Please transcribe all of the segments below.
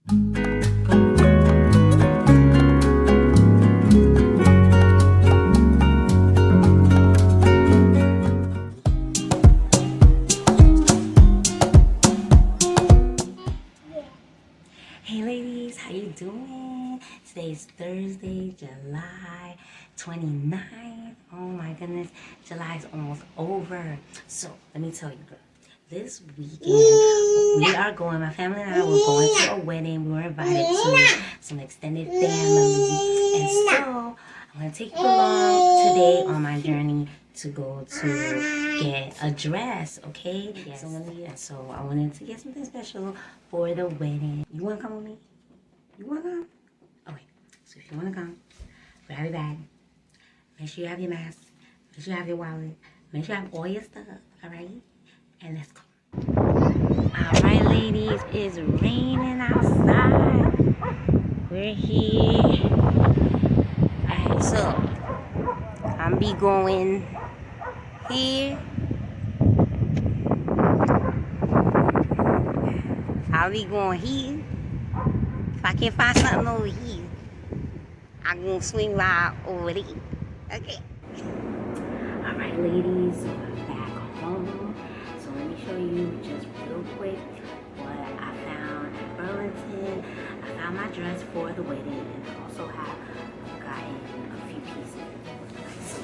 Hey ladies, how you doing? Today's Thursday, July 29th. Oh my goodness, July is almost over. So let me tell you, girl, this weekend we are going, my family and I were going to a wedding. We were invited to some extended family. And so I'm going to take you along today on my journey to go to get a dress, okay? Yes. So I wanted to get something special for the wedding. You want to come with me? You want to come? Okay. So if you want to come, grab your bag. Make sure you have your mask. Make sure you have your wallet. Make sure you have all your stuff, all right? And let's go. All right, ladies. It's raining outside. We're here. All right, so I'm be going here. I'll be going here. If I can find something over here, I'm gonna swing by over there. Okay. Alright, ladies, so I'm back home. So let me show you just real quick what I found at Burlington. I found my dress for the wedding, and I also have gotten a few pieces. So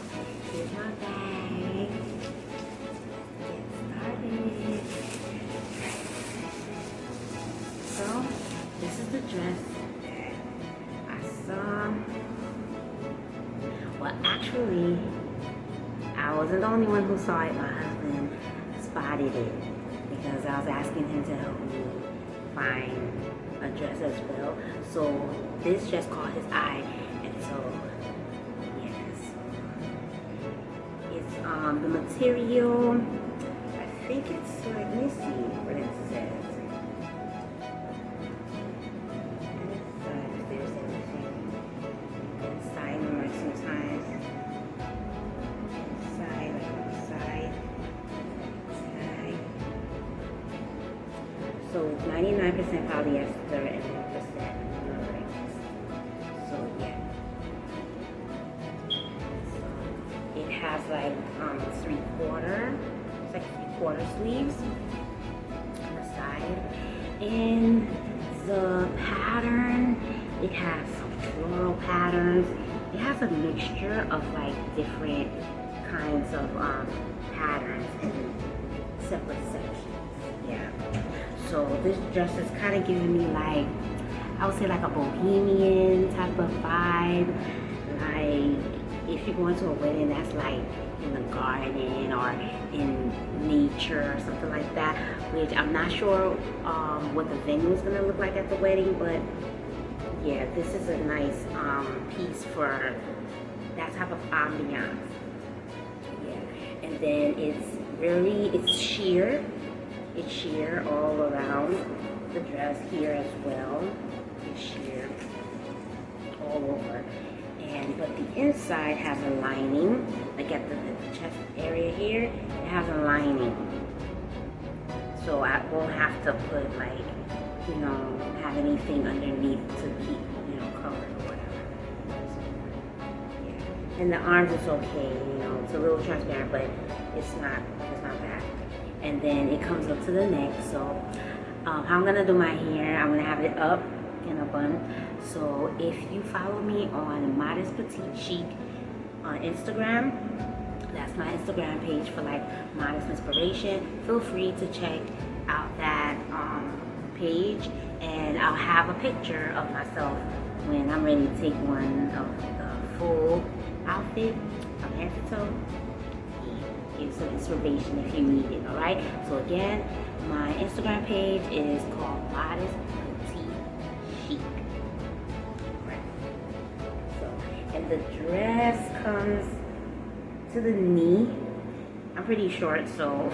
here's my bag. Get started. So this is the dress that I saw. Well, actually, I wasn't the only one who saw it. My husband spotted it because I was asking him to help me find a dress as well. So this just caught his eye, and so yes, it's the material. I think it's like, let me see what it says. If there's anything inside them, like sometimes inside, like on the side. So it's 99% polyester and 1% acrylic. So yeah. So it has like 3/4. It's like 3/4 sleeves on the side. And the pattern, it has some floral patterns. It has a mixture of like different kinds of patterns in separate sections. Yeah. So this dress is kind of giving me like, I would say like a bohemian type of vibe. Like if you're going to a wedding that's like in the garden or in nature or something like that, which I'm not sure what the venue is going to look like at the wedding, but yeah, this is a nice piece for that type of ambiance. Yeah, and then it's sheer. It's sheer all around the dress here as well. It's sheer all over. But the inside has a lining, like at the chest area here, it has a lining. So I won't have to put like, you know, have anything underneath to keep, you know, covered or whatever. So, yeah. And the arms is okay, you know, it's a little transparent, but it's not bad. And then it comes up to the neck. So how I'm gonna do my hair, I'm gonna have it up in a bun. So if you follow me on Modest Petite Chic on Instagram, that's my Instagram page for like modest inspiration. Feel free to check out that page, and I'll have a picture of myself when I'm ready to take one of the full outfit from head to toe. Give some inspiration if you need it. All right. So again, my Instagram page is called Modest Petite Chic. And the dress comes to the knee. I'm pretty short, so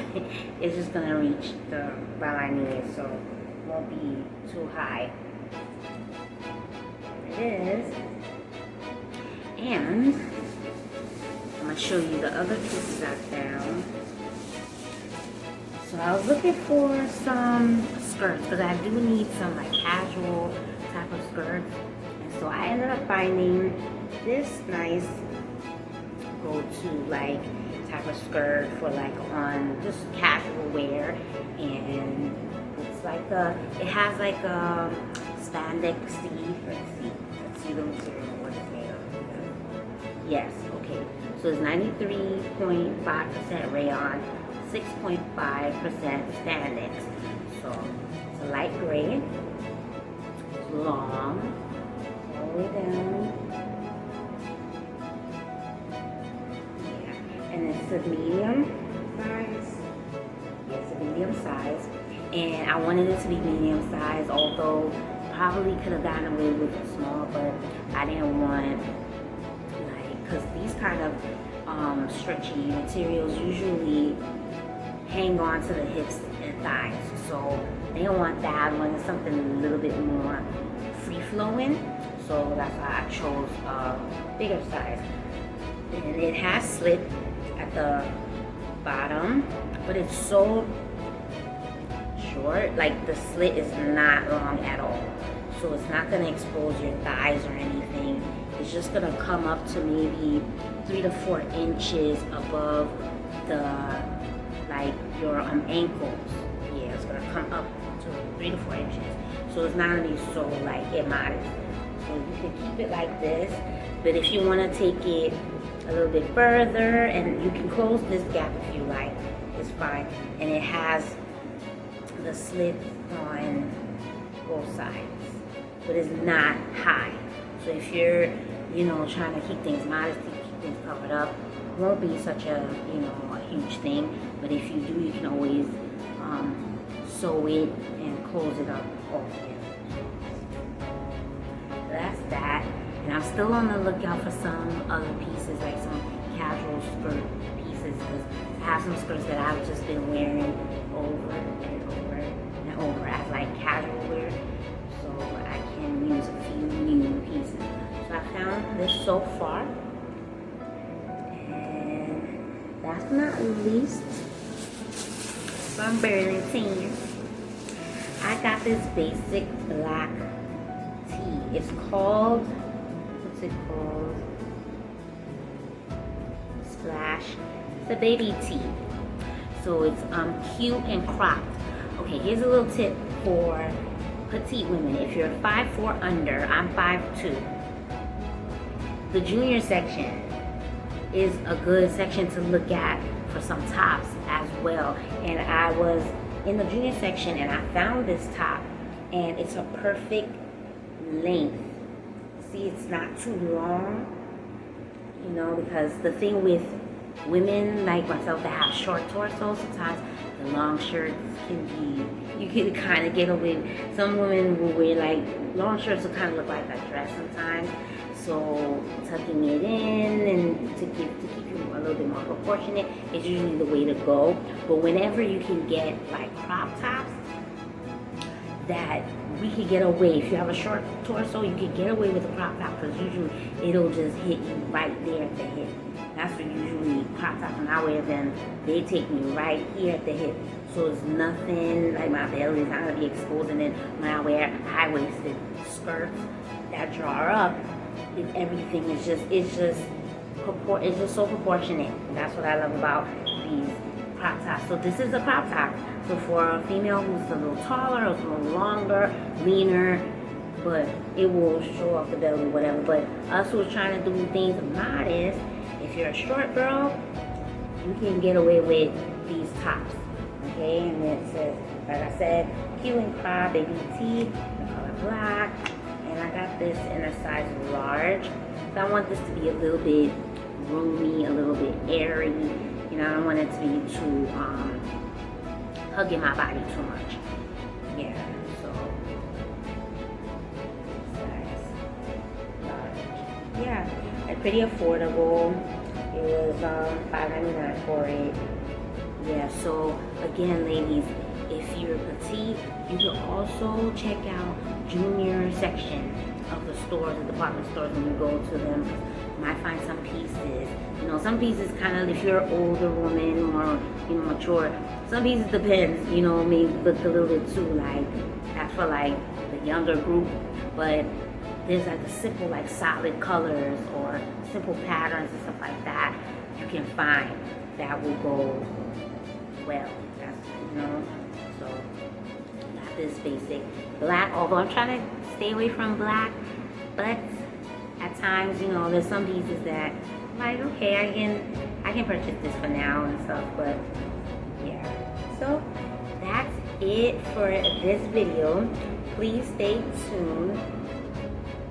it's just gonna reach the my knee, so it won't be too high. There it is. And I'm gonna show you the other pieces I found. So I was looking for some skirts, because I do need some like casual type of skirts. And so I ended up finding this nice go-to like type of skirt for like on just casual wear. And it's like it has like a spandex. Let's see the material, what it's made of. Yes, okay. So it's 93.5% rayon, 6.5% spandex. So it's a light gray, it's long, all the way down. Yeah, and it's a medium size. It's a medium size, and I wanted it to be medium size, although probably could have gotten away with a small, but I didn't want, like, because these kind of stretchy materials usually hang on to the hips and thighs, so they don't want that. I wanted something a little bit more free-flowing, so that's why I chose a bigger size. And it has slit at the bottom, but it's so short, like the slit is not long at all, so it's not going to expose your thighs or anything. It's just going to come up to maybe 3 to 4 inches above the, like, your ankles. Yeah, it's going to come up to 3 to 4 inches, so it's not going to be so like immodest. So you can keep it like this, but if you want to take it a little bit further, and you can close this gap if you like, it's fine. And it has the slit on both sides, but it's not high. So if you're, you know, trying to keep things modest, keep things covered up, it won't be such a, you know, a huge thing. But if you do, you can always sew it and close it up altogether. So that's that. And I'm still on the lookout for some other pieces, like some casual skirt pieces, because I have some skirts that I've just been wearing over and over and over as like casual wear. So I can use a few new pieces. So I found this so far. And last but not least, from Burlington, I got this basic black tee. It's called, what's it called? Splash. It's a baby tee. So it's cute and cropped. Okay, here's a little tip for petite women. If you're 5'4" under, I'm 5'2". The junior section is a good section to look at for some tops as well. And I was in the junior section and I found this top, and it's a perfect length. See, it's not too long, you know, because the thing with women like myself that have short torsos, sometimes the long shirts can be, you can kind of get away. Some women will wear like long shirts will kind of look like a dress sometimes. So tucking it in and to keep you a little bit more proportionate is usually the way to go. But whenever you can get like crop tops that we can get away, if you have a short torso, you can get away with a crop top, because usually it'll just hit you right there at the hip. That's what usually crop tops, when I wear them, they take me right here at the hip. So it's nothing, like my belly is not going to be exposed. And then when I wear high-waisted skirts that draw up, everything is just, it's just so proportionate. That's what I love about these crop tops. So this is a crop top. So for a female who's a little taller, or a little longer, leaner, but it will show off the belly, whatever. But us who are trying to do things modest, if you're a short girl, you can get away with these tops. Okay, and it says, like I said, cute and crop, baby tee, the color black. And I got this in a size large. So I want this to be a little bit roomy, a little bit airy. You know, I don't want it to be too hugging my body too much. Yeah, so size large. Yeah, and pretty affordable. It was $5.99 for it. Yeah, so again, ladies, if you're petite, you can also check out junior section of the stores, the department stores, when you go to them. You might find some pieces, you know, some pieces kind of, if you're an older woman or, you know, mature, some pieces depends, you know, maybe look a little bit too, like, that's for like the younger group, but there's like the simple, like solid colors or simple patterns and stuff like that you can find that will go well. That's, you know, so got this basic black, although I'm trying to stay away from black, but at times, you know, there's some pieces that I'm like, okay, I can purchase this for now and stuff, but yeah. So that's it for this video. Please stay tuned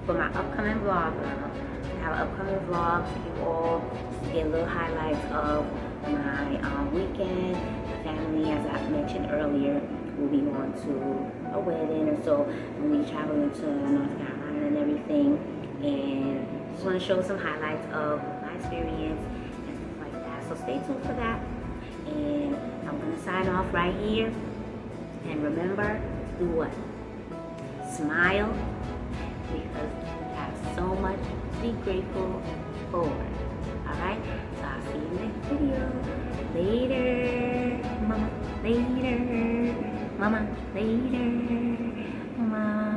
for my upcoming vlog. I have an upcoming vlog for you all to get little highlights of my weekend. Family, as I mentioned earlier, will be going to a wedding, and so we'll be traveling to North Carolina and everything. And just want to show some highlights of my experience and stuff like that. So stay tuned for that. And I'm gonna sign off right here. And remember to do what? Smile, because you have so much to be grateful for. Alright? So I'll see you next video. Later, mama. Later, mama. Later, mama.